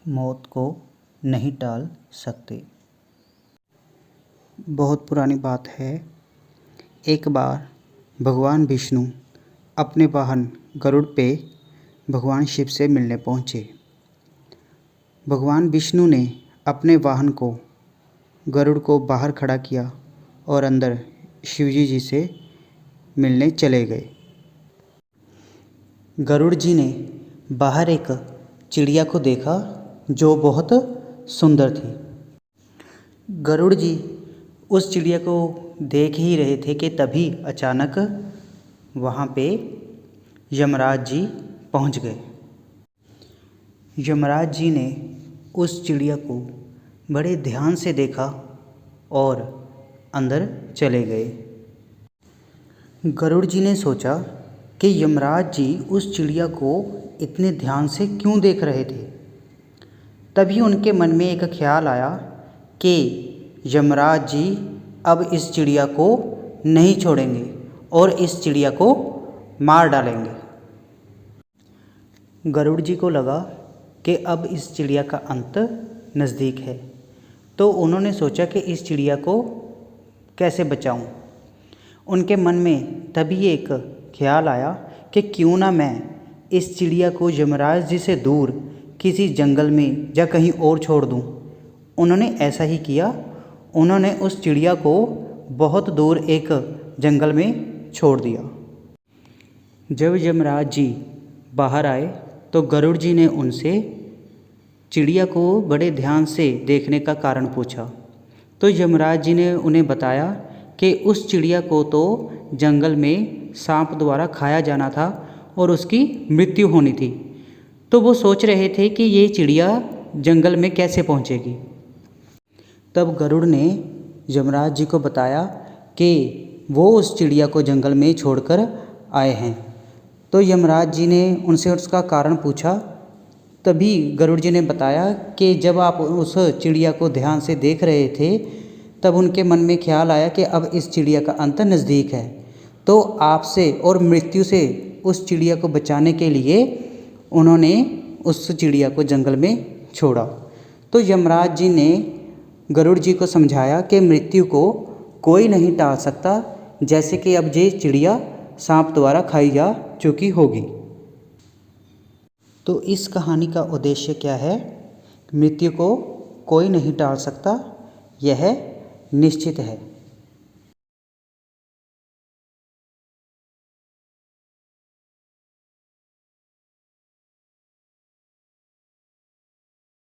मौत को नहीं टाल सकते। बहुत पुरानी बात है। एक बार भगवान विष्णु अपने वाहन गरुड़ पे भगवान शिव से मिलने पहुँचे। भगवान विष्णु ने अपने वाहन को गरुड़ को बाहर खड़ा किया और अंदर शिवजी जी से मिलने चले गए। गरुड़ जी ने बाहर एक चिड़िया को देखा जो बहुत सुंदर थी। गरुड़ जी उस चिड़िया को देख ही रहे थे कि तभी अचानक वहाँ पे यमराज जी पहुँच गए। यमराज जी ने उस चिड़िया को बड़े ध्यान से देखा और अंदर चले गए। गरुड़ जी ने सोचा कि यमराज जी उस चिड़िया को इतने ध्यान से क्यों देख रहे थे। तभी उनके मन में एक ख्याल आया कि यमराज जी अब इस चिड़िया को नहीं छोड़ेंगे और इस चिड़िया को मार डालेंगे। गरुड़ जी को लगा कि अब इस चिड़िया का अंत नज़दीक है, तो उन्होंने सोचा कि इस चिड़िया को कैसे बचाऊं। उनके मन में तभी एक ख्याल आया कि क्यों ना मैं इस चिड़िया को यमराज जी से दूर किसी जंगल में या कहीं और छोड़ दूं। उन्होंने ऐसा ही किया। उन्होंने उस चिड़िया को बहुत दूर एक जंगल में छोड़ दिया। जब यमराज जी बाहर आए तो गरुड़ जी ने उनसे चिड़िया को बड़े ध्यान से देखने का कारण पूछा। तो यमराज जी ने उन्हें बताया कि उस चिड़िया को तो जंगल में सांप द्वारा खाया जाना था और उसकी मृत्यु होनी थी। तो वो सोच रहे थे कि ये चिड़िया जंगल में कैसे पहुंचेगी। तब गरुड़ ने यमराज जी को बताया कि वो उस चिड़िया को जंगल में छोड़कर आए हैं। तो यमराज जी ने उनसे उसका कारण पूछा। तभी गरुड़ जी ने बताया कि जब आप उस चिड़िया को ध्यान से देख रहे थे तब उनके मन में ख्याल आया कि अब इस चिड़िया का अंत नज़दीक है, तो आपसे और मृत्यु से उस चिड़िया को बचाने के लिए उन्होंने उस चिड़िया को जंगल में छोड़ा। तो यमराज जी ने गरुड़ जी को समझाया कि मृत्यु को कोई नहीं टाल सकता, जैसे कि अब ये चिड़िया सांप द्वारा खाई जा चुकी होगी। तो इस कहानी का उद्देश्य क्या है? मृत्यु को कोई नहीं टाल सकता, यह निश्चित है।